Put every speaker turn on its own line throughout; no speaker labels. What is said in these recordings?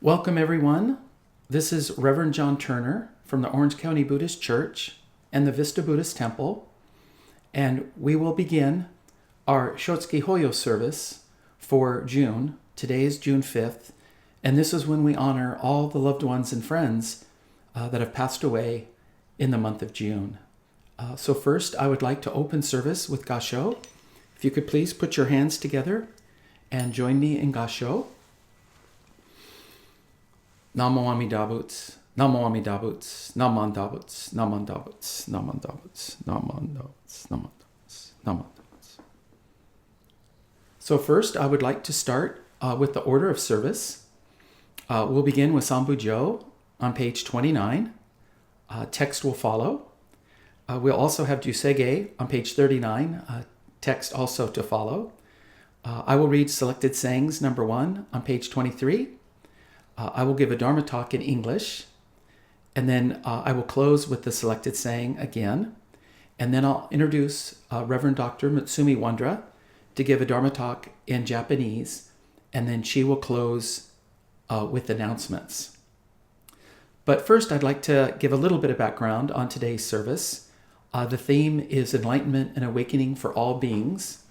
Welcome, everyone. This is Rev Jon Turner from the Orange County Buddhist Church and the Vista Buddhist Temple, and we will begin our Shotsuki Hoyo service for June. Today is June 5th, and this is when we honor all the loved ones and friends that have passed away in the month of June. So first, I would like to open service with Gasho. If you could please put your hands together and join me in Gasho. Namo Amida Butsu, Namo Amida Butsu, Naman Dabuts, Naman Dabuts, Naman Dabuts, Naman Dabuts, Naman Dabuts, Naman Dabuts. So first, I would like to start with the order of service. We'll begin with Sambujo on page 29. Text will follow. We'll also have Jusege on page 39. Text also to follow. I will read selected sayings number 1 on page 23. I will give a Dharma talk in English, and then I will close with the selected saying again, and then I'll introduce Reverend Dr. Mutsumi Wondra to give a Dharma talk in Japanese, and then she will close with announcements. But first, I'd like to give a little bit of background on today's service. The theme is enlightenment and awakening for all beings,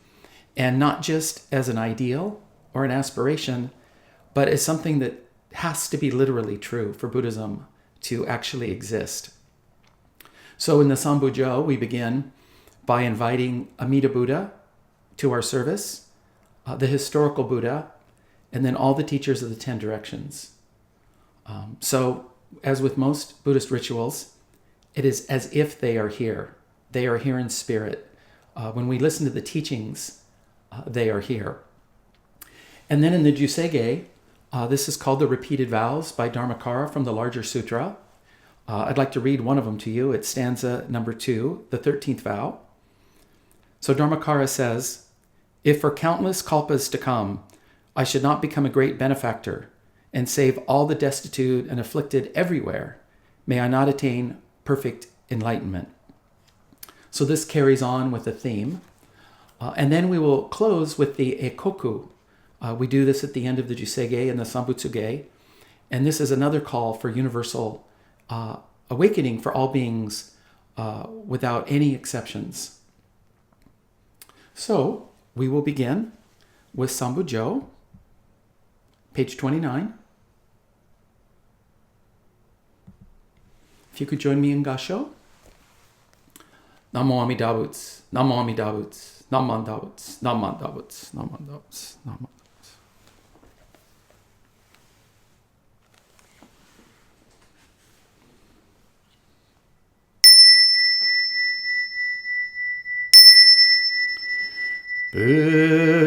and not just as an ideal or an aspiration, but as something that has to be literally true for Buddhism to actually exist. So in the Sambujo, we begin by inviting Amida Buddha to our service, the historical Buddha, and then all the teachers of the 10 directions. So as with most Buddhist rituals, it is as if they are here. They are here in spirit. When we listen to the teachings, they are here. And then in the Jusege, this is called the Repeated Vows by Dharmakhara from the larger sutra. I'd like to read one of them to you. It's stanza number 2, the 13th vow. So Dharmakhara says, "If for countless kalpas to come, I should not become a great benefactor and save all the destitute and afflicted everywhere, may I not attain perfect enlightenment." So this carries on with the theme. And then we will close with the Ekoku. We do this at the end of the Jusege and the Sambutsuge, and this is another call for universal awakening for all beings without any exceptions. So we will begin with Sambujo, page 29. If you could join me in Gasho. Namo Amida Butsu, Namo Amida Butsu, Naman Dabuts, Naman Dabuts, Naman Dabuts, Naman.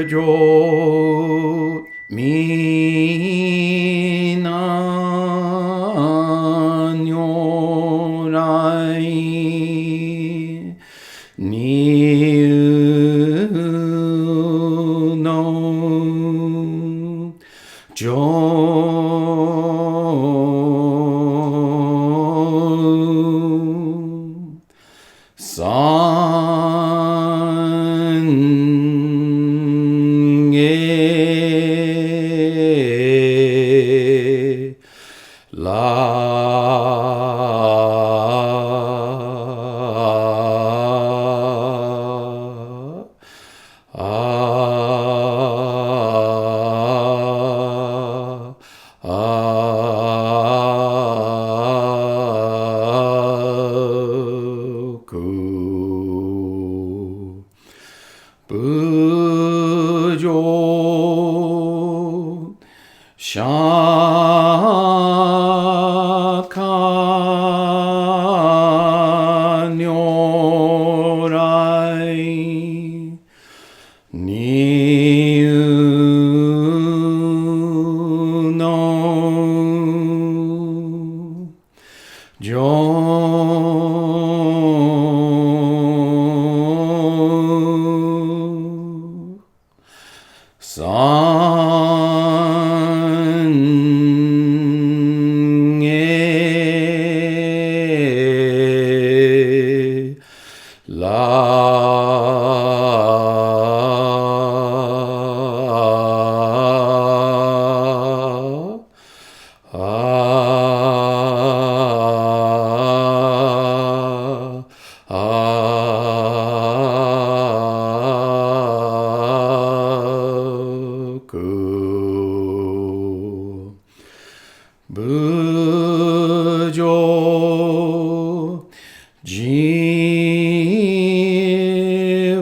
Bujo mina nyorai niu no jo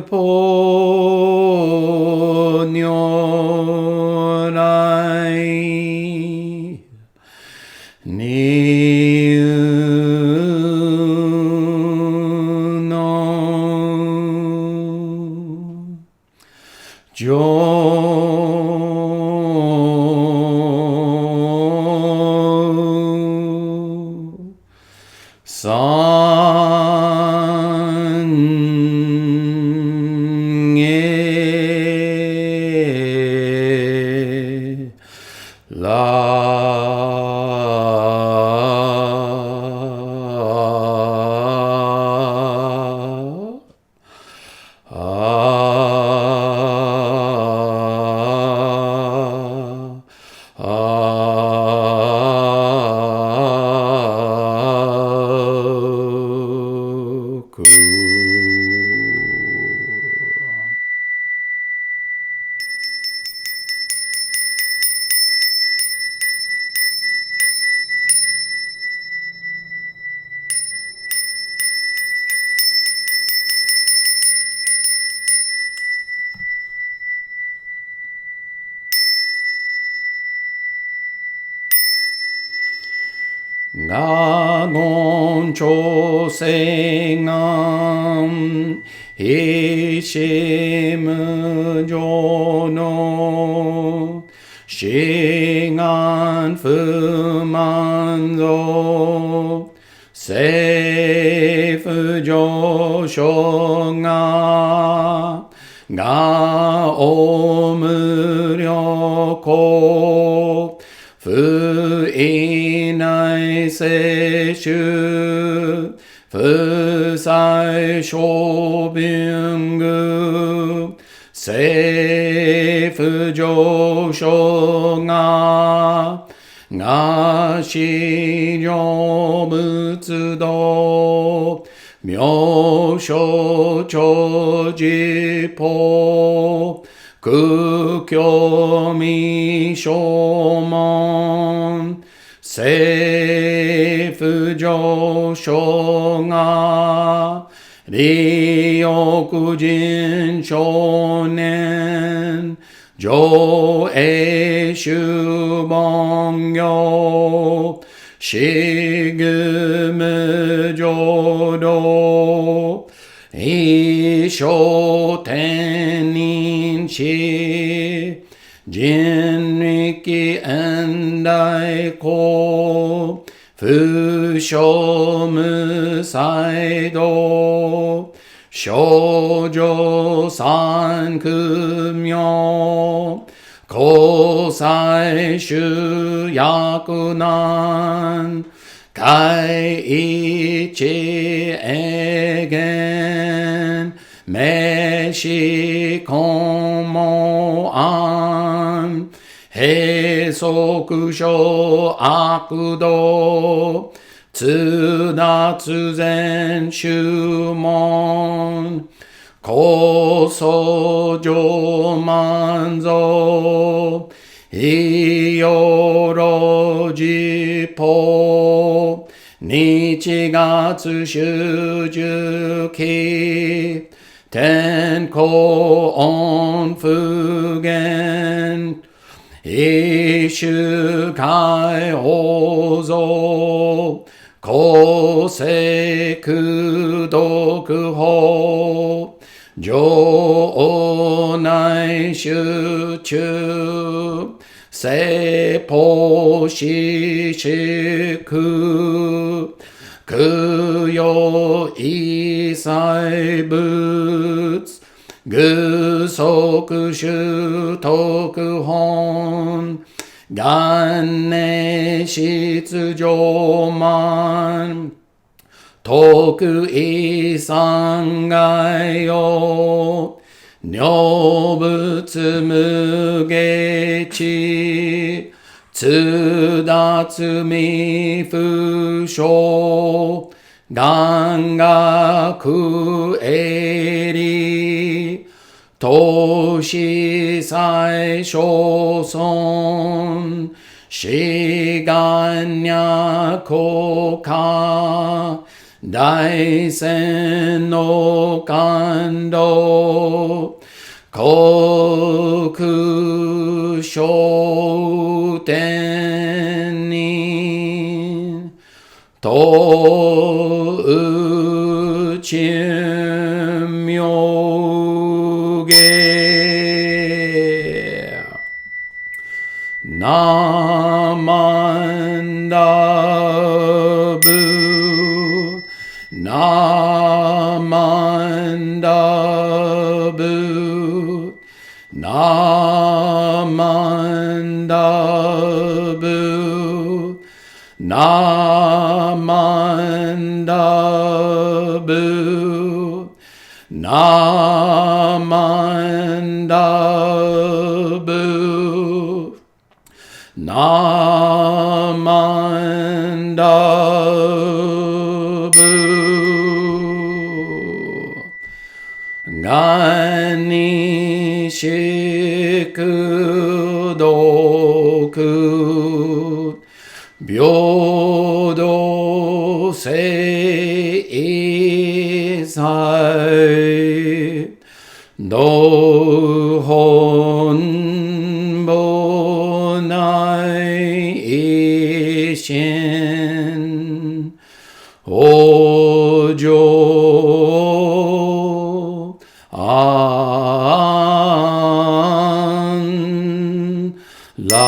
po nyorai ni noが言調整願非死無常の志願不満足政府上昇がお無量行不意内摂取不再小便具政府上昇が至上仏道妙所長寺法空境未正門政府上昇が利欲人少年上映修凡行至愚無常道一生天人知人力遠大公不生無才道少女三苦妙交際主役難第一永遠名詞根門案閉塞所悪道通達前修門高僧上満足いよろじぽ日月修十期天候音不言一種界法蔵公正苦毒法上内集中聖法四苦供養一切仏具足修徳本元年出上満徳意三害を如仏無下知通達未不詳願学営利投資最小損志願略効果大仙の感動国書店にとうち妙芸なまんだぶなまんだぶなまんだぶなまんだぶなまんだぶなまんだぶがにしくどく平等性在道本母内一心往生安楽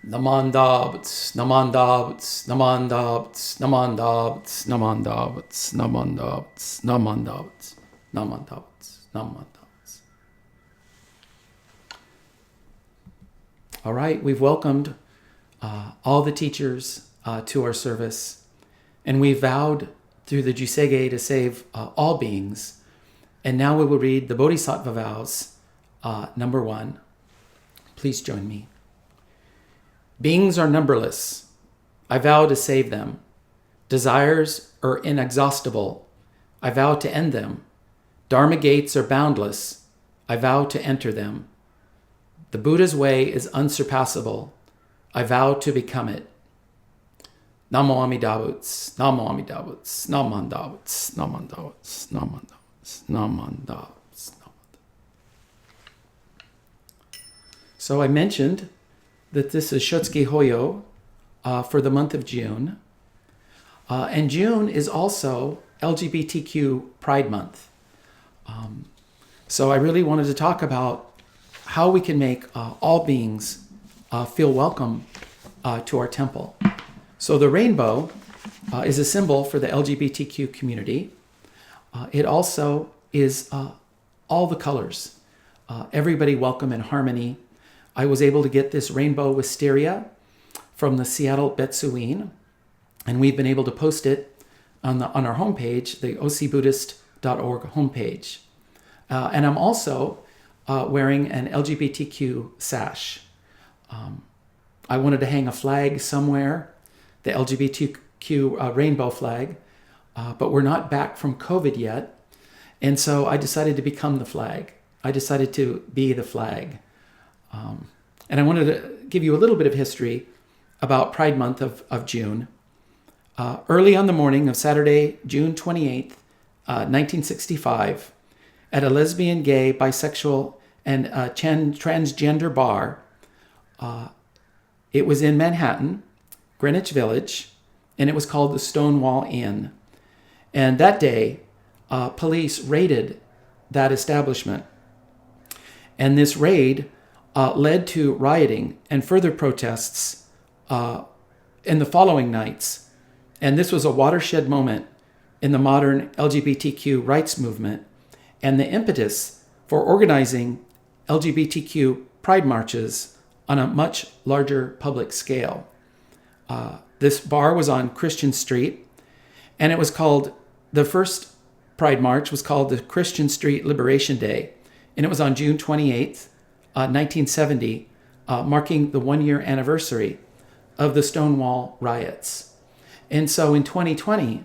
Namandabats, namandabats, namandabats, namandabats, namandabats, namandabats, namandabats, namandabats, namandabats. All right, we've welcomed all the teachers to our service, and we vowed through the Jusege to save all beings. And now we will read the Bodhisattva Vows, number 1. Please join me. Beings are numberless. I vow to save them. Desires are inexhaustible. I vow to end them. Dharma gates are boundless. I vow to enter them. The Buddha's way is unsurpassable. I vow to become it. Namo Amida Butsu, Namo Amida Butsu, Namanda Butsu, Namanda Butsu, Namanda Butsu, Namanda Butsu. So I mentioned that this is Shotsuki Hoyo for the month of June. And June is also LGBTQ Pride Month. So I really wanted to talk about how we can make all beings feel welcome to our temple. So the rainbow is a symbol for the LGBTQ community. It also is all the colors. Everybody welcome in harmony. I was able to get this rainbow wisteria from the Seattle Betsuine, and we've been able to post it on our homepage, the ocbuddhist.org homepage. And I'm also wearing an LGBTQ sash. I wanted to hang a flag somewhere, the LGBTQ rainbow flag, but we're not back from COVID yet. And so I decided to become the flag. I decided to be the flag. And I wanted to give you a little bit of history about Pride Month of June. Early on the morning of Saturday, June 28th, 1965, at a lesbian, gay, bisexual, and transgender bar. It was in Manhattan, Greenwich Village, and it was called the Stonewall Inn. And that day, police raided that establishment. And this raid led to rioting and further protests in the following nights. And this was a watershed moment in the modern LGBTQ rights movement and the impetus for organizing LGBTQ pride marches on a much larger public scale. This bar was on Christian Street, and it was called, the first Pride March was called the Christian Street Liberation Day, and it was on June 28th, 1970, marking the one-year anniversary of the Stonewall riots. And so in 2020,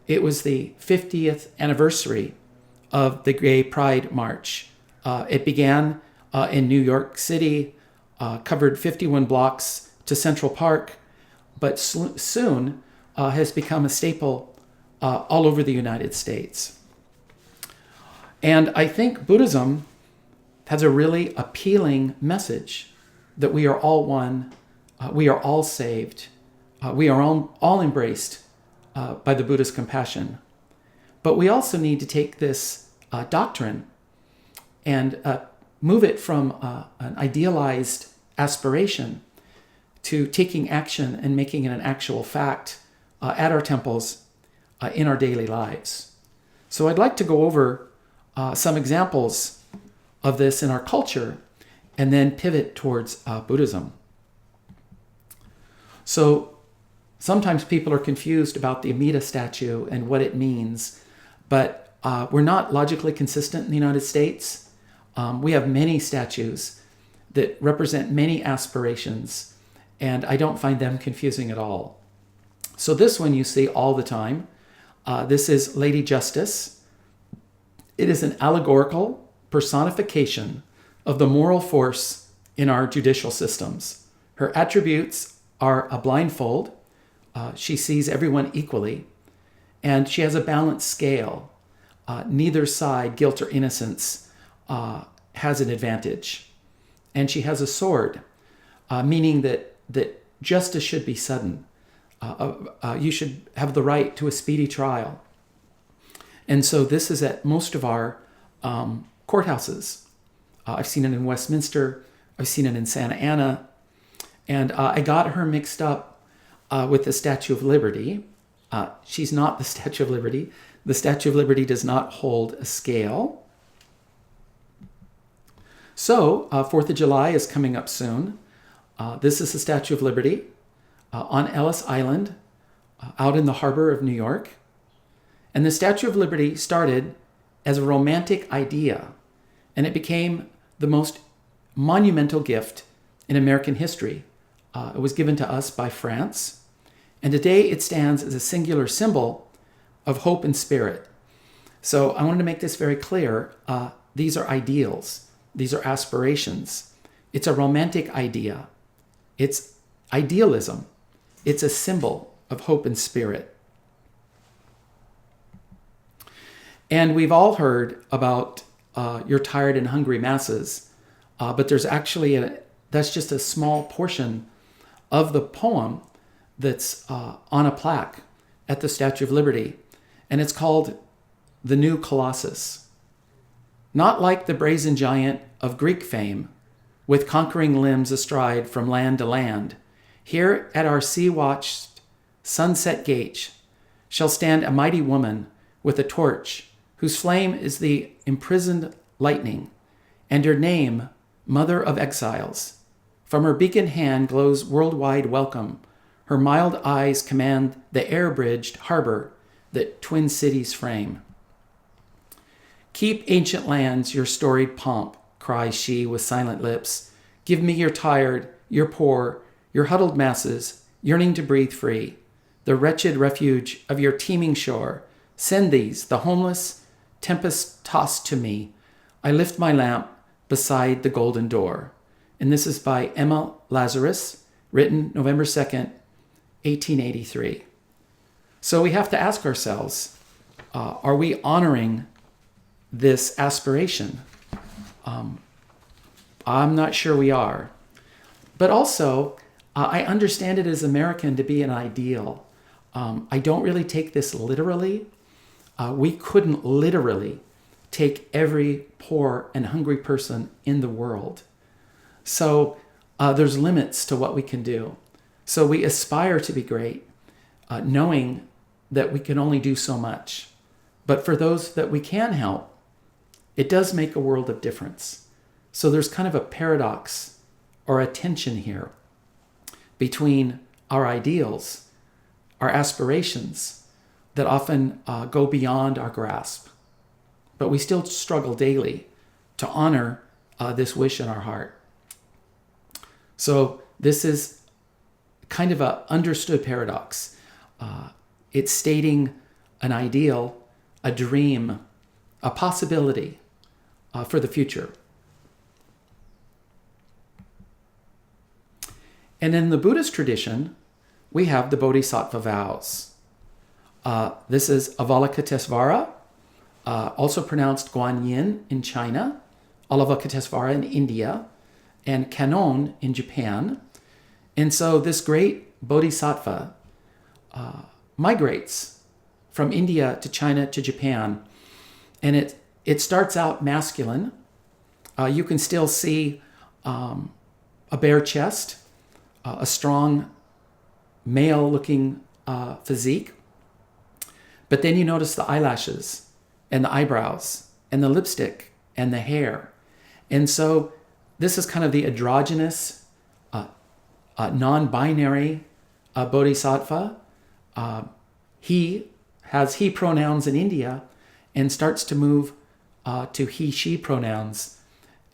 it was the 50th anniversary of the Gay Pride March. It began in New York City, covered 51 blocks to Central Park, but soon has become a staple all over the United States. And I think Buddhism has a really appealing message that we are all one, we are all saved, we are all embraced by the Buddha's compassion. But we also need to take this doctrine and move it from an idealized aspiration to taking action and making it an actual fact at our temples, in our daily lives. So I'd like to go over some examples of this in our culture and then pivot towards Buddhism. So sometimes people are confused about the Amita Statue and what it means, but we're not logically consistent in the United States. We have many statues that represent many aspirations, and I don't find them confusing at all. So this one you see all the time. This is Lady Justice. It is an allegorical personification of the moral force in our judicial systems. Her attributes are a blindfold. She sees everyone equally, and she has a balanced scale. Neither side, guilt or innocence, has an advantage. And she has a sword, meaning that justice should be sudden. You should have the right to a speedy trial. And so this is at most of our courthouses. I've seen it in Westminster. I've seen it in Santa Ana. And I got her mixed up with the Statue of Liberty. She's not the Statue of Liberty. The Statue of Liberty does not hold a scale. So 4th of July is coming up soon. This is the Statue of Liberty on Ellis Island, out in the harbor of New York. And the Statue of Liberty started as a romantic idea, and it became the most monumental gift in American history. It was given to us by France, and today it stands as a singular symbol of hope and spirit. So I wanted to make this very clear. These are ideals. These are aspirations. It's a romantic idea. It's idealism. It's a symbol of hope and spirit. And we've all heard about your tired and hungry masses, but there's actually that's just a small portion of the poem that's on a plaque at the Statue of Liberty, and it's called The New Colossus. Not like the brazen giant of Greek fame, with conquering limbs astride from land to land, here at our sea-watched sunset gate shall stand a mighty woman with a torch, whose flame is the imprisoned lightning, and her name, Mother of Exiles. From her beacon hand glows worldwide welcome. Her mild eyes command the air-bridged harbor that twin cities frame. Keep, ancient lands, your storied pomp, cries she with silent lips. Give me your tired, your poor, your huddled masses, yearning to breathe free. The wretched refuge of your teeming shore. Send these, the homeless, tempest-tossed to me. I lift my lamp beside the golden door. And this is by Emma Lazarus, written November 2nd, 1883. So we have to ask ourselves, are we honoring this aspiration? I'm not sure we are. But also, I understand it as American to be an ideal. I don't really take this literally. We couldn't literally take every poor and hungry person in the world. So there's limits to what we can do. So we aspire to be great, knowing that we can only do so much. But for those that we can help, it does make a world of difference. So there's kind of a paradox or a tension here between our ideals, our aspirations that often go beyond our grasp. But we still struggle daily to honor this wish in our heart. So this is kind of an understood paradox. It's stating an ideal, a dream, a possibility for the future. And in the Buddhist tradition, we have the Bodhisattva Vows. This is Avalokitesvara, also pronounced Guanyin in China, Avalokitesvara in India, and Kannon in Japan. And so this great Bodhisattva migrates from India to China to Japan. And it starts out masculine. You can still see a bare chest, a strong male-looking physique. But then you notice the eyelashes and the eyebrows and the lipstick and the hair. And so this is kind of the androgynous, non-binary bodhisattva. He has he pronouns in India and starts to move to he, she pronouns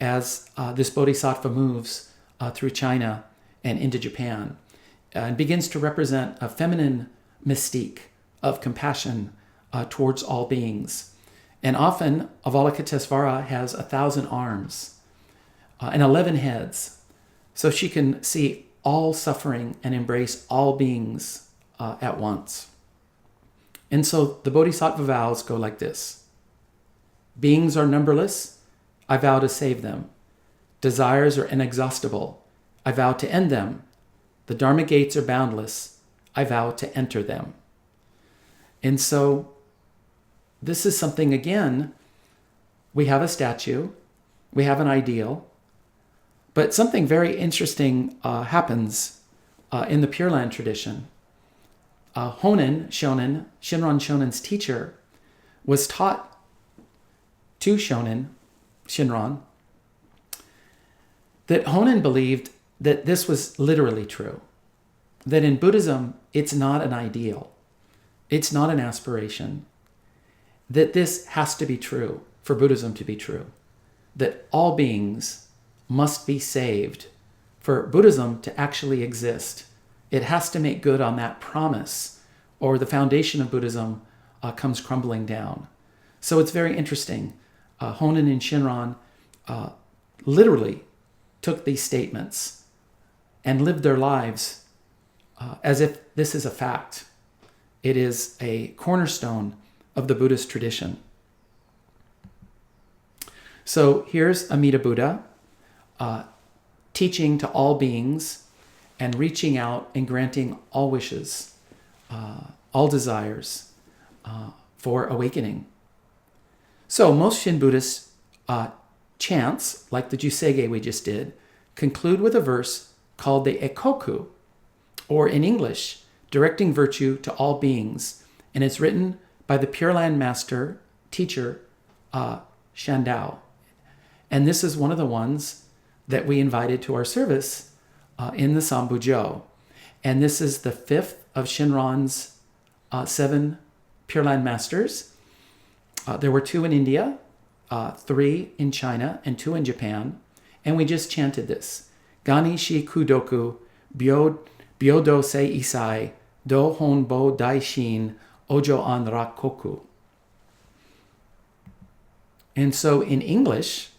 as this bodhisattva moves through China and into Japan, and begins to represent a feminine mystique of compassion towards all beings. And often Avalokitesvara has 1,000 arms and 11 heads, so she can see all suffering and embrace all beings at once. And so the Bodhisattva vows go like this. Beings are numberless, I vow to save them. Desires are inexhaustible, I vow to end them. The Dharma gates are boundless, I vow to enter them. And so this is something, again, we have a statue, we have an ideal, but something very interesting happens in the Pure Land tradition. Shinran Shonen's teacher, was taught to Shinran, that Honen believed that this was literally true. That in Buddhism, it's not an ideal. It's not an aspiration. That this has to be true for Buddhism to be true. That all beings must be saved for Buddhism to actually exist. It has to make good on that promise, or the foundation of Buddhism comes crumbling down. So it's very interesting. Honen and Shinran literally took these statements and lived their lives as if this is a fact. It is a cornerstone of the Buddhist tradition. So here's Amita Buddha teaching to all beings and reaching out and granting all wishes, all desires for awakening. So most Shin Buddhist chants, like the Jusege we just did, conclude with a verse called the Ekoku, or in English, directing virtue to all beings. And it's written by the Pure Land master, teacher, Shandao. And this is one of the ones that we invited to our service in the Sambujo. And this is the fifth of Shinran's 7 Pure Land masters. There were 2 in India, 3 in China, and 2 in Japan. And we just chanted this. Gani shi kudoku, byodo se isai, do hon bo daishin, ojo an rakoku. And so in English,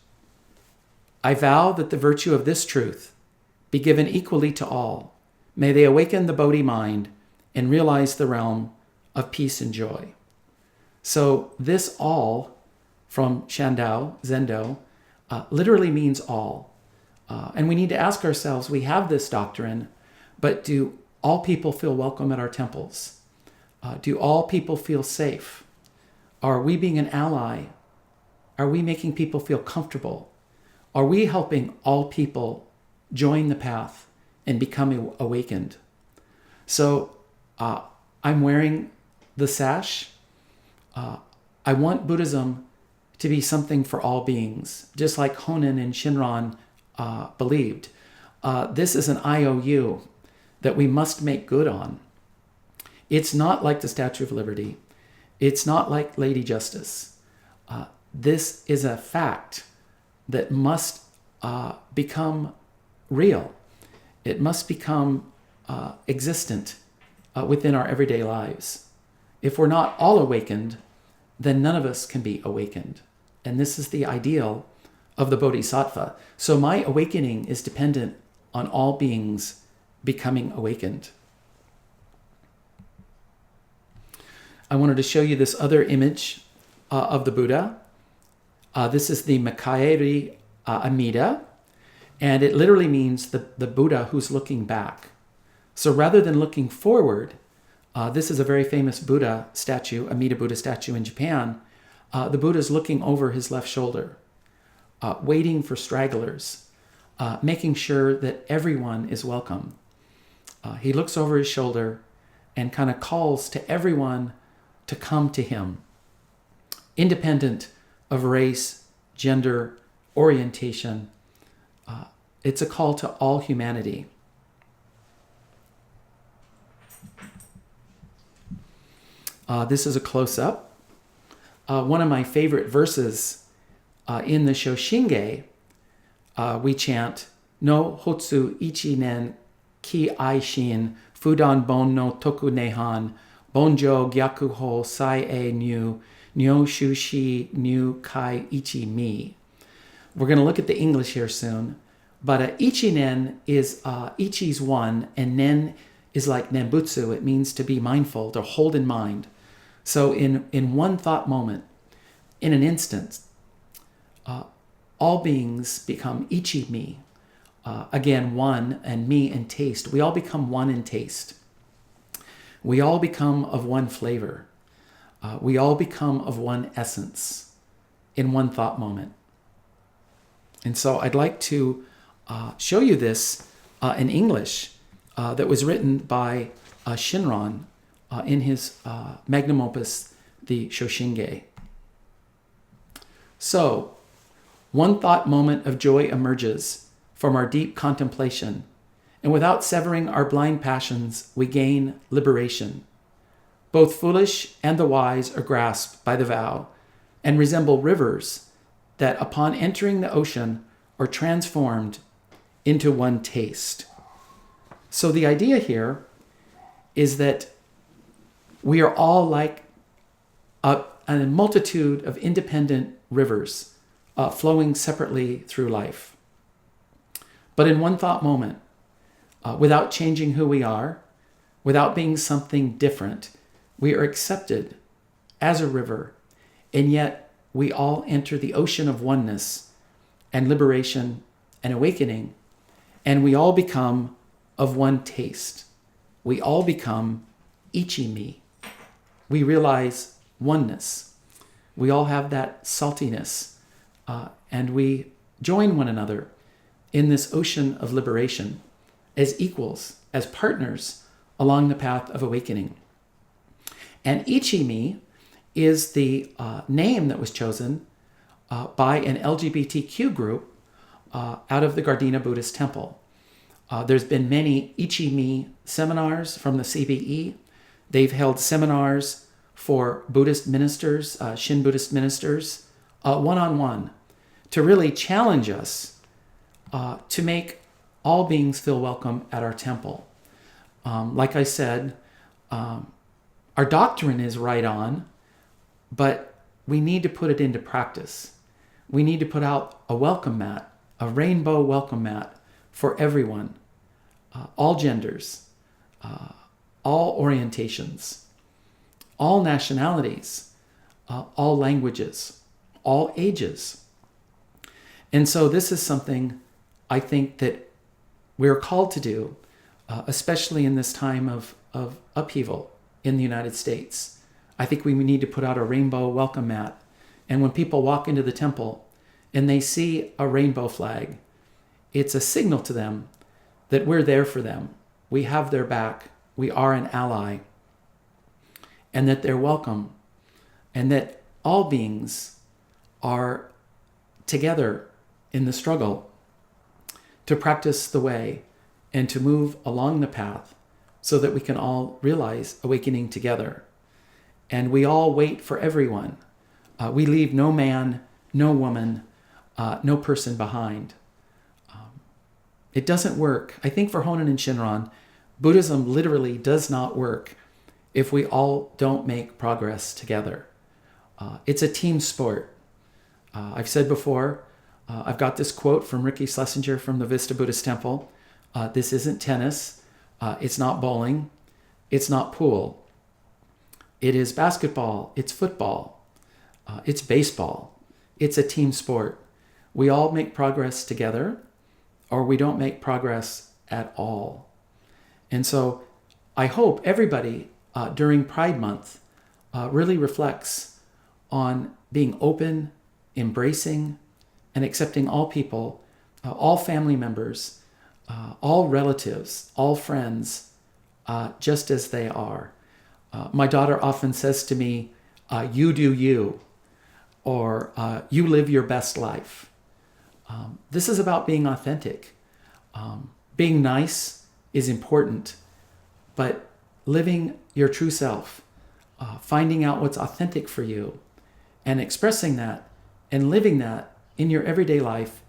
I vow that the virtue of this truth be given equally to all. May they awaken the Bodhi mind and realize the realm of peace and joy. So this all from Shandao, Zendo, literally means all. And we need to ask ourselves, we have this doctrine, but do all people feel welcome at our temples? Do all people feel safe? Are we being an ally? Are we making people feel comfortable? Are we helping all people join the path and become awakened? So I'm wearing the sash. I want Buddhism to be something for all beings, just like Honen and Shinran believed. This is an IOU that we must make good on. It's not like the Statue of Liberty. It's not like Lady Justice. This is a fact that must become real. It must become existent within our everyday lives. If we're not all awakened, then none of us can be awakened. And this is the ideal of the Bodhisattva. So my awakening is dependent on all beings becoming awakened. I wanted to show you this other image of the Buddha. This is the Makaeri Amida, and it literally means the Buddha who's looking back. So rather than looking forward, this is a very famous Buddha statue, Amida Buddha statue in Japan. The Buddha's looking over his left shoulder, waiting for stragglers, making sure that everyone is welcome. He looks over his shoulder and kind of calls to everyone to come to him, independent of race, gender, orientation. It's a call to all humanity. This is a close-up. One of my favorite verses in the Shoshinge, we chant, No hotsu ichi nen ki aishin fudan bon no toku nehan bonjo gyaku ho sai e nyu nyo shushi nyu kai ichi mi. We're going to look at the English here soon, but ichi nen is ichi's one, and nen is like nembutsu. It means to be mindful, to hold in mind. So in one thought moment, in an instant, all beings become ichi mi. Again, one, and me in taste. We all become one in taste. We all become of one flavor. We all become of one essence in one thought moment. And so I'd like to show you this in English that was written by Shinran in his magnum opus, the Shoshinge. So, one thought moment of joy emerges from our deep contemplation, and without severing our blind passions, we gain liberation. Both foolish and the wise are grasped by the vow and resemble rivers that, upon entering the ocean, are transformed into one taste. So the idea here is that we are all like a multitude of independent rivers flowing separately through life. But in one thought moment, without changing who we are, without being something different, we are accepted as a river, and yet we all enter the ocean of oneness and liberation and awakening, and we all become of one taste. We all become ichi-mi. We realize oneness. We all have that saltiness, and we join one another in this ocean of liberation as equals, as partners along the path of awakening. And ichi-mi is the name that was chosen by an LGBTQ group out of the Gardena Buddhist Temple. There's been many ichi-mi seminars from the CBE. They've held seminars for Buddhist ministers, Shin Buddhist ministers, one-on-one, to really challenge us to make all beings feel welcome at our temple. Like I said, our doctrine is right on, but we need to put it into practice. We need to put out a welcome mat, a rainbow welcome mat for everyone, all genders, all orientations, all nationalities, all languages, all ages. And so this is something I think that we're called to do, especially in this time of upheaval in the United States. I think we need to put out a rainbow welcome mat. And when people walk into the temple and they see a rainbow flag, it's a signal to them that we're there for them. We have their back. We are an ally. And that they're welcome. And that all beings are together in the struggle to practice the way and to move along the path so that we can all realize awakening together. And we all wait for everyone. We leave no man, no woman, no person behind. It doesn't work. I think for Honen and Shinran, Buddhism literally does not work if we all don't make progress together. It's a team sport. I've said before, I've got this quote from Ricky Schlesinger from the Vista Buddhist Temple. This isn't tennis. It's not bowling. It's not pool. It is basketball. It's football. It's baseball. It's a team sport. We all make progress together, or we don't make progress at all. And so I hope everybody during Pride Month really reflects on being open, embracing, and accepting all people, all family members, all relatives, all friends, just as they are. My daughter often says to me, you do you, or you live your best life. This is about being authentic. Being nice is important, but living your true self, finding out what's authentic for you, and expressing that and living that in your everyday life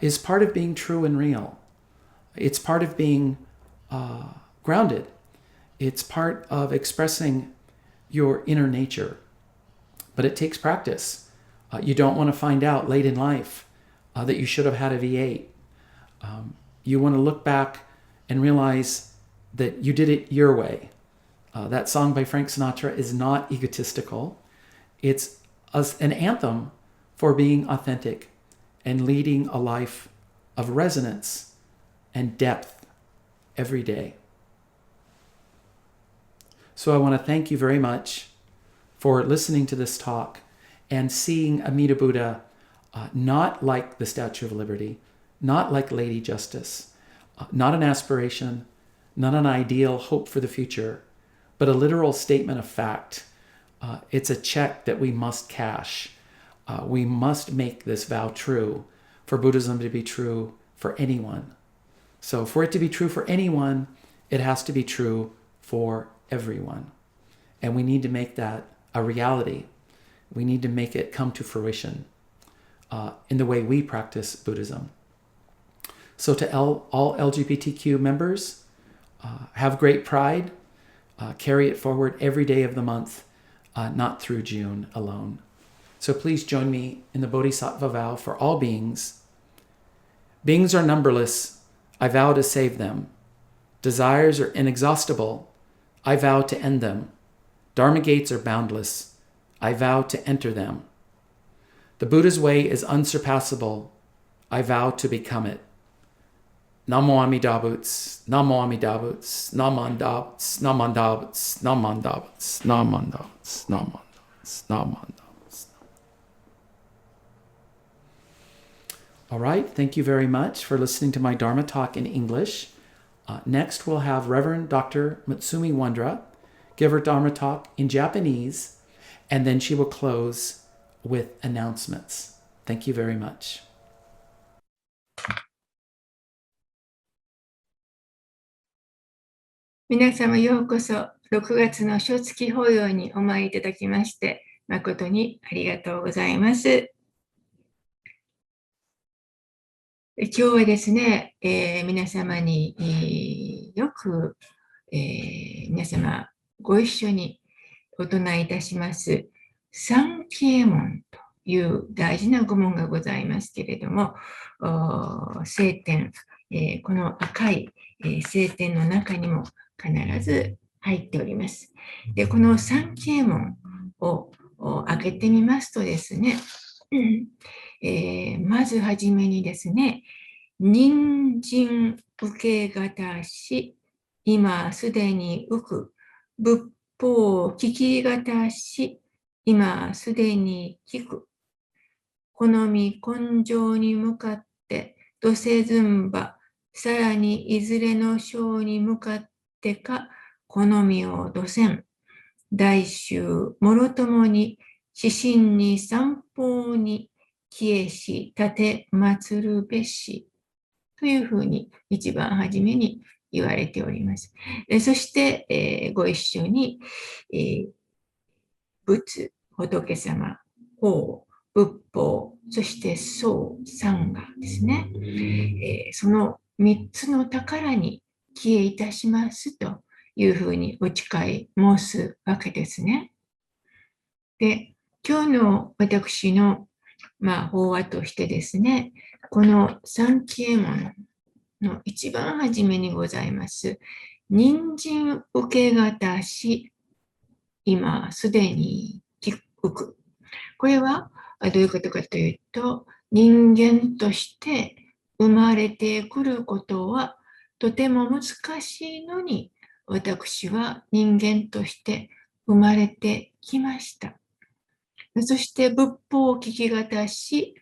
is part of being true and real. It's part of being grounded. It's part of expressing your inner nature. But it takes practice. You don't want to find out late in life that you should have had a V8. You want to look back and realize that you did it your way. That song by Frank Sinatra is not egotistical. It's an anthem for being authentic and leading a life of resonance and depth every day. So I want to thank you very much for listening to this talk and seeing Amita Buddha not like the Statue of Liberty, not like Lady Justice, not an aspiration, not an ideal hope for the future, but a literal statement of fact. It's a check that we must cash. We must make this vow true for Buddhism to be true for anyone. So for it to be true for anyone, it has to be true for everyone. And we need to make that a reality. We need to make it come to fruition in the way we practice Buddhism. So to all LGBTQ members, have great pride. Carry it forward every day of the month, not through June alone. So please join me in the Bodhisattva vow for all beings. Beings are numberless. I vow to save them. Desires are inexhaustible. I vow to end them. Dharma gates are boundless. I vow to enter them. The Buddha's way is unsurpassable. I vow to become it. Namo Amida Butsu, Namo Amida Butsu, Naman Dabutsu, Naman Dabutsu, Naman Dabutsu, Naman Dabutsu, Naman Dabutsu, Naman Dabutsu. All right, thank you very much for listening to my Dharma talk in English. Next, we'll have Reverend Dr. Matsumi Wondra give her Dharma talk in Japanese, and then she will close with announcements. Thank you very much.
皆様ようこそ6月の初月法要にお参りいただきまして誠にありがとうございます。今日はですね、皆様に、よく、皆様ご一緒にお唱えいたします三奇右衛門という大事な語文がございますけれども、聖典、この赤い、聖典の中にも必ず入っております。で、この三奇右衛門を開けてみますとですね、まずはじめにですね、人身受けがたし、今すでに受く、仏法聞きがたし、今すでに聞く、好み根性に向かって、どせずんば、さらにいずれの章に向かってか、好みをどせん、大衆もろともに、指針に三方に、消えし、立て祀るべし、というふうに一番初めに言われております。そして、ご一緒に、仏、仏様、法、仏法、そして僧、参がですね、その三つの宝に帰依いたしますというふうにお誓い申すわけですね。で、今日の私の、法話としてですね、この三期右衛門の一番初めにございます、人参受けがたし、今すでに受く。これはどういうことかというと、人間として生まれてくることはとても難しいのに、私は人間として生まれてきました。そして仏法を聞きがたし、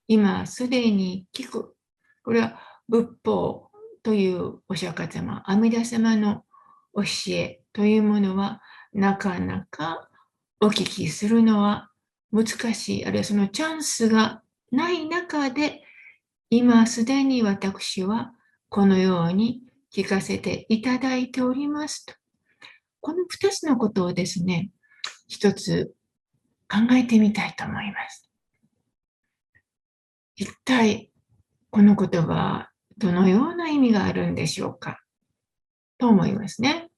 今すでに聞く。これは仏法というお釈迦様、阿弥陀様の教えというものはなかなかお聞きするのは難しい。あるいはそのチャンスがない中で、今すでに私はこのように聞かせていただいておりますと。この2つのことをですね、一つ考えてみたいと思います。一体この言葉はどのような意味があるんでしょうかと思いますね。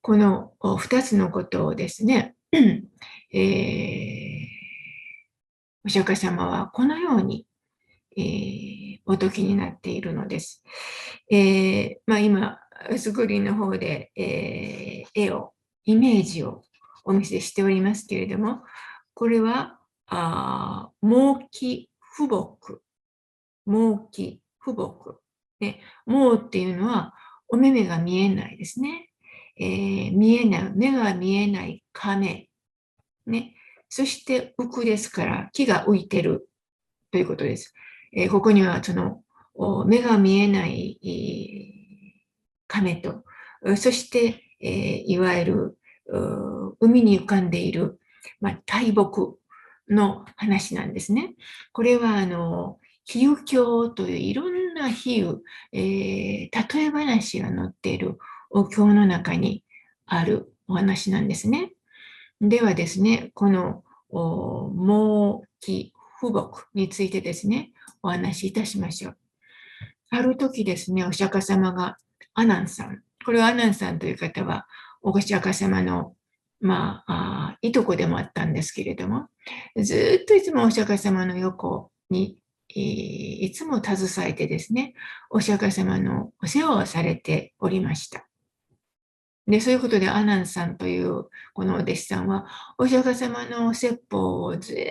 この2つのことをですね、お釈迦様はこのように、お説きになっているのです。今、スクリーンの方で、絵を、イメージをお見せしておりますけれども、これは、盲気不牧。盲気不牧。盲っていうのは、お目目が見えないですね。見えない、目が見えない亀。そして、浮くですから、木が浮いてるということです。ここには、その、目が見えない亀と、そして、いわゆる海に浮かんでいる、大木の話なんですね。これは比喩経といういろんな比喩、例え話が載っているお経の中にあるお話なんですね。ではですね、この盲気不牧についてですね、お話しいたしましょう。ある時ですね、お釈迦様が阿南さん、これは阿南さんという方はお釈迦様のいとこでもあったんですけれども、ずっといつもお釈迦様の横にいつも携えてですね、お釈迦様のお世話をされておりました。で、そういうことで阿南さんというこのお弟子さんはお釈迦様の説法を全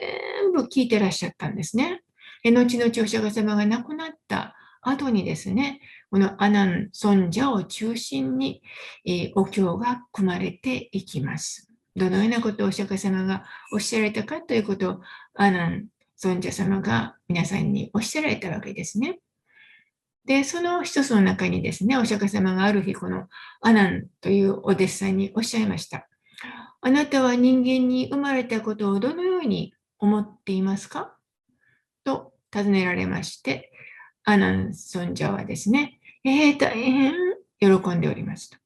部聞いてらっしゃったんですね。後々お釈迦様が亡くなった後にですね、この阿南尊者を中心にお経が組まれていきます。どのようなことをお釈迦様がおっしゃられたかということを阿南尊者様が皆さんにおっしゃられたわけですね。で、その一つの中にですね、お釈迦様がある日、この阿南というお弟子さんにおっしゃいました。あなたは人間に生まれたことをどのように思っていますかと尋ねられまして、阿南尊者はですね、大変喜んでおりますと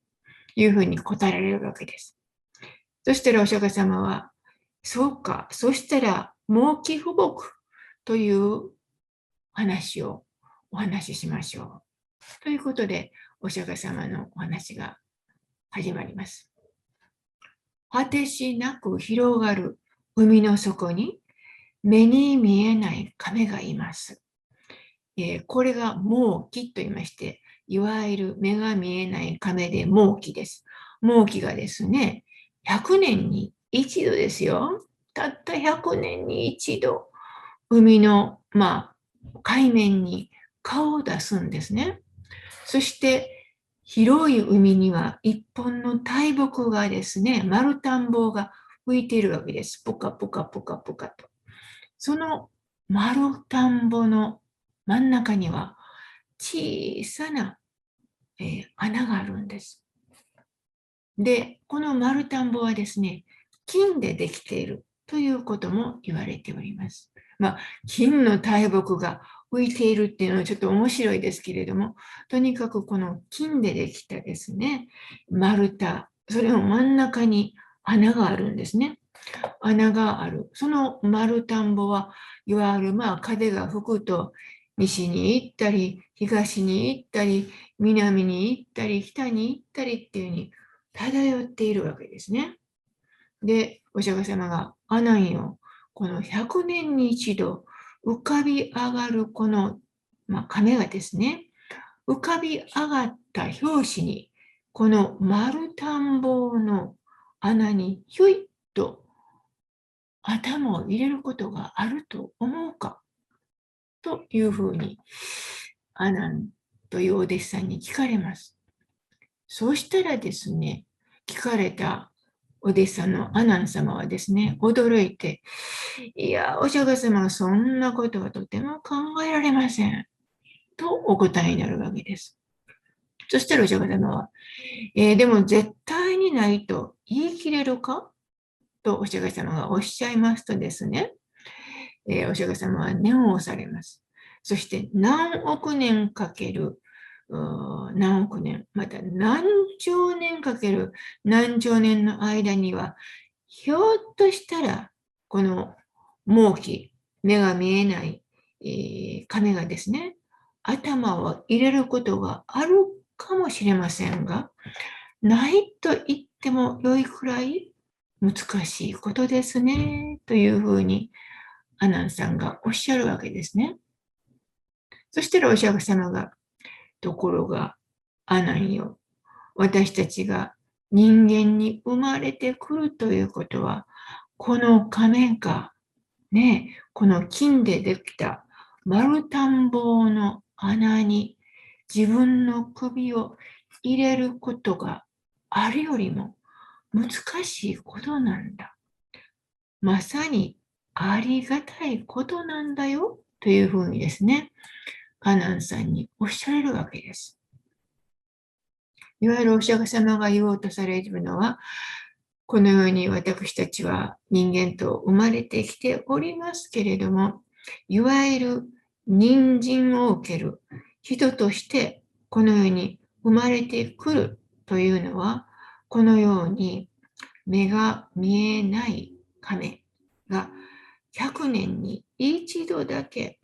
いうふうに答えられるわけです。そしたらお釈迦様は、そうか、そしたら盲気不牧という話をお話ししましょう。ということで、お釈迦様のお話が始まります。果てしなく広がる海の底に目に見えない亀がいます。これが盲気と言いまして、いわゆる目が見えない亀で盲気です。盲気がですね、100年に一度ですよ。たった100年に一度、海の、海面に顔を出すんですね。そして、広い海には一本の大木がですね、丸田んぼが浮いているわけです。ポカポカポカポカと。その丸田んぼの真ん中には小さな、穴があるんです。で、この丸田んぼはですね、金でできているということも言われております。金の大木が浮いているっていうのはちょっと面白いですけれども、とにかくこの金でできたですね、丸太、それの真ん中に穴があるんですね。穴がある。その丸田んぼはいわゆる風が吹くと西に行ったり、東に行ったり、南に行ったり、北に行ったりっていうふうに漂っているわけですね。で、お釈迦様が阿南よ、この100年に一度浮かび上がるこの、亀がですね、浮かび上がった拍子に、この丸田んぼの穴にひょいっと頭を入れることがあると思うかというふうに、阿南というお弟子さんに聞かれます。そうしたらですね、聞かれたお弟子さんの阿南様はですね、驚いて、いや、お釈迦様はそんなことはとても考えられません。とお答えになるわけです。そしたらお釈迦様は、でも絶対にないと言い切れるかとお釈迦様がおっしゃいますとですね、お釈迦様は念を押されます。そして何億年かける何億年、また何兆年かける何兆年の間には、ひょっとしたら、この盲気、目が見えない、亀がですね、頭を入れることがあるかもしれませんが、ないと言っても良いくらい難しいことですね、というふうに、阿南さんがおっしゃるわけですね。そしたらお釈迦様が、ところが、阿南よ、私たちが人間に生まれてくるということは、この仮面か、ね、この金でできた丸田んぼの穴に自分の首を入れることがあるよりも難しいことなんだ。まさにありがたいことなんだよというふうにですね、阿南さんにおっしゃれるわけです。いわゆるお釈迦様が言おうとされるのは、このように私たちは人間と生まれてきておりますけれども、いわゆる人参を受ける人としてこのように生まれてくるというのは、このように目が見えない亀が100年に一度だけ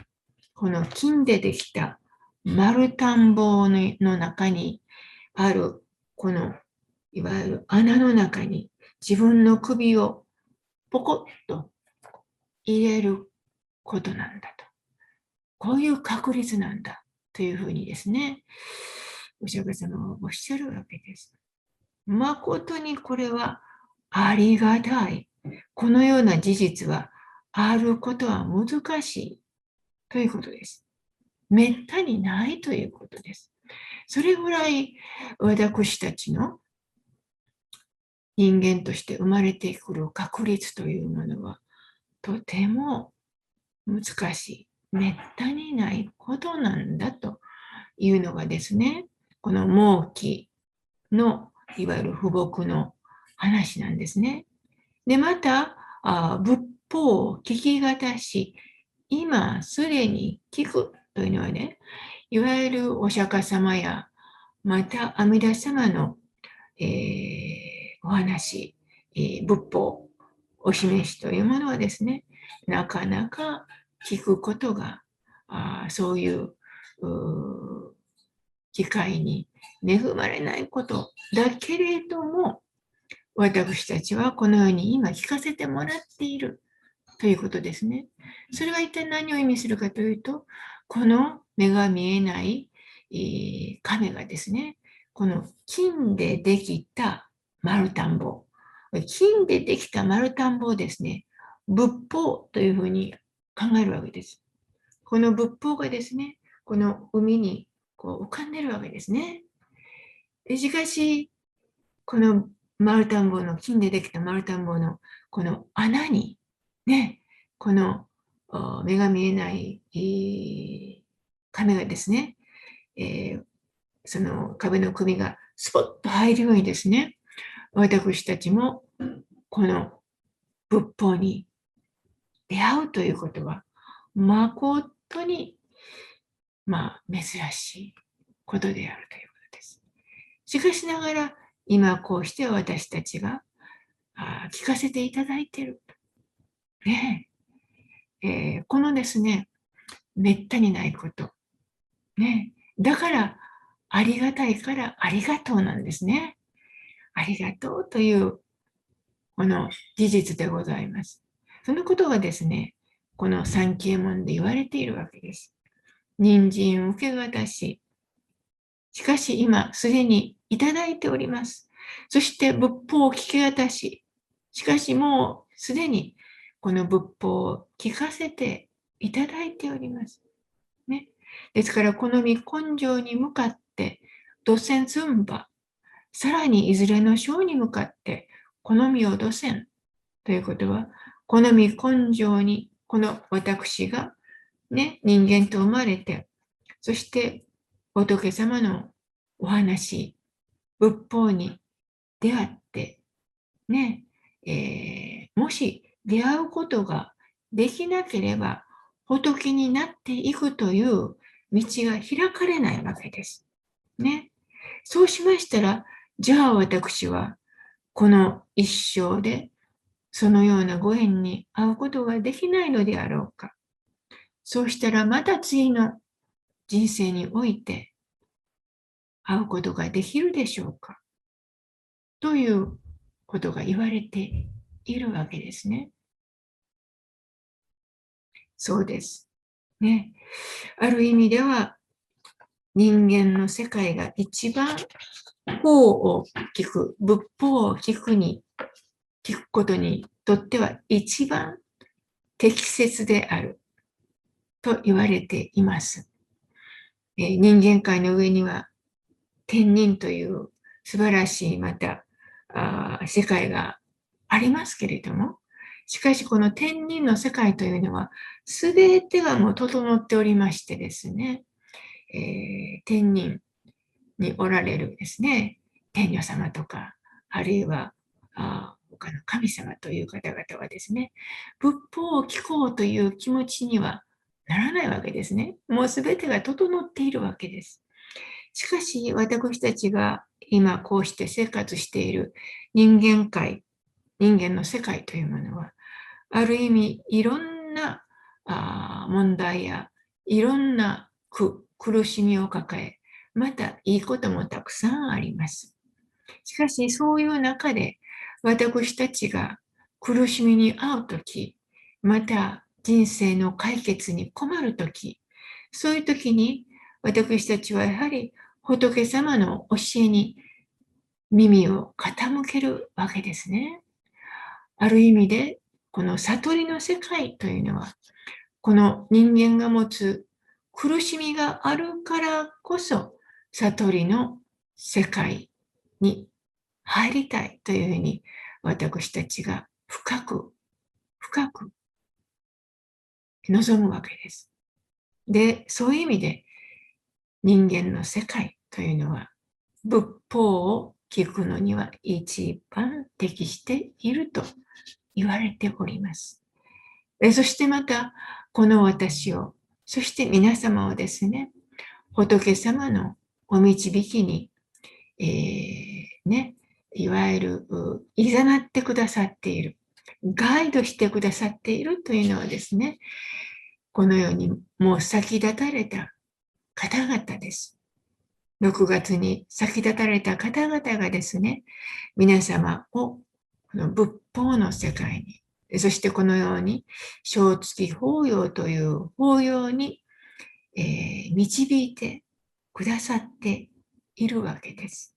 この金でできた丸田んぼの中にあるこのいわゆる穴の中に自分の首をポコッと入れることなんだと。こういう確率なんだというふうにですね、お釈迦様はおっしゃるわけです。誠にこれはありがたい。このような事実はあることは難しいということです。めったにないということです。それぐらい私たちの人間として生まれてくる確率というものはとても難しい。めったにないことなんだというのがですね、この盲気のいわゆる父母の話なんですね。で、また、仏法聞きがたし、今すでに聞くというのはね、いわゆるお釈迦様や、また阿弥陀様の、お話、仏法、お示しというものはですね、なかなか聞くことが、そういう機会に恵まれないことだけれども、私たちはこのように今聞かせてもらっているということですね。それは一体何を意味するかというと、この目が見えない亀がですね、この金でできた丸田んぼ、金でできた丸田んぼをですね、仏法というふうに考えるわけです。この仏法がですね、この海にこう浮かんでるわけですね。しかし、この丸田んぼの、金でできた丸田んぼのこの穴に、ね、この目が見えない亀がですね、その壁の首がスポッと入るようにですね、私たちもこの仏法に出会うということは、誠に、珍しいことであるということです。しかしながら、今こうして私たちが聞かせていただいている。ねこのですね、めったにないこと。ね。だから、ありがたいからありがとうなんですね。ありがとうという、この事実でございます。そのことがですね、この三啓門で言われているわけです。人参受け渡し、しかし今すでにいただいております。そして仏法を聞き渡し、しかしもうすでにこの仏法を聞かせていただいております。ね。ですからこの身根性に向かって土線ずんば、さらにいずれの章に向かってこの身を土線ということは、この身根性にこの私がね、人間と生まれて、そして仏様のお話、仏法に出会って、ね、もし出会うことができなければ、仏になっていくという道が開かれないわけです。ね。そうしましたら、じゃあ私はこの一生でそのようなご縁に会うことができないのであろうか。そうしたらまた次の人生において会うことができるでしょうか。ということが言われているわけですね。そうです。ね。ある意味では人間の世界が一番法を聞く、仏法を聞くことにとっては一番適切であると言われています。人間界の上には天人という素晴らしいまた世界がありますけれども、しかしこの天人の世界というのは全てがもう整っておりましてですね、天人におられるですね、天女様とか、あるいは他の神様という方々はですね、仏法を聞こうという気持ちにはならないわけですね。もう全てが整っているわけです。しかし私たちが今こうして生活している人間界、人間の世界というものは、ある意味いろんな問題やいろんな苦しみを抱え、またいいこともたくさんあります。しかしそういう中で私たちが苦しみに遭うとき、また人生の解決に困るとき、そういうときに私たちはやはり仏様の教えに耳を傾けるわけですね。ある意味でこの悟りの世界というのは、この人間が持つ苦しみがあるからこそ悟りの世界に入りたいというふうに私たちが深く望むわけです。で、そういう意味で人間の世界というのは仏法を聞くのには一番適していると言われております。そしてまたこの私を、そして皆様をですね、仏様のお導きに、いわゆる誘ってくださっている、ガイドしてくださっているというのはですね、このようにもう先立たれた方々です。6月に先立たれた方々がですね、皆様をこの仏法の世界に、そしてこのように正月法要という法要に、導いてくださっているわけです。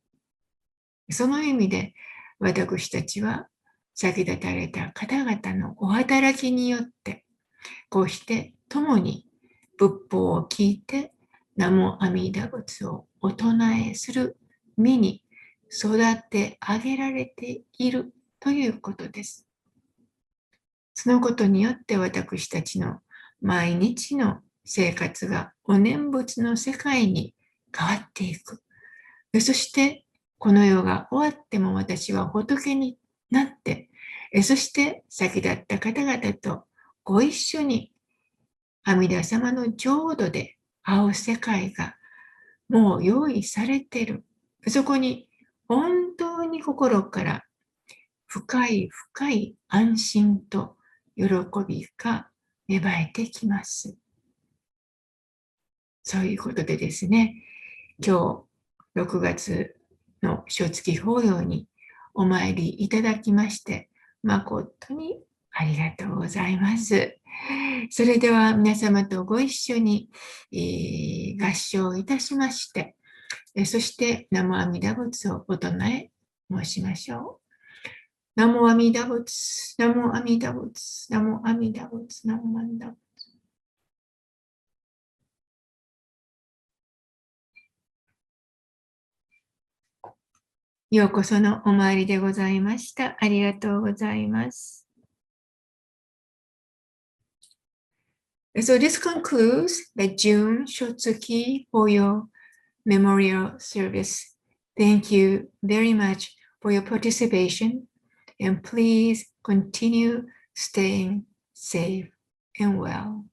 その意味で私たちは先立たれた方々のお働きによってこうして共に仏法を聞いて南無阿弥陀仏をお唱えする身に育て上げられているということです。そのことによって私たちの毎日の生活がお念仏の世界に変わっていく。そしてこの世が終わっても私は仏になって、そして先立った方々とご一緒に阿弥陀様の浄土で会う世界がもう用意されている。そこに本当に心から深い深い安心と喜びが芽生えてきます。そういうことでですね、今日6月の初月法要にお参りいただきまして、誠にありがとうございます。それでは皆様とご一緒に、合唱いたしまして、そして南無阿弥陀仏をお唱え申しましょう。南無阿弥陀仏、南無阿弥陀仏、南無阿弥陀仏、南無阿弥陀仏。ようこそのお参りでございました。ありがとうございます。So this concludes the June Shotsuki Hoyo Memorial Service. Thank you very much for your participation, and please continue staying safe and well.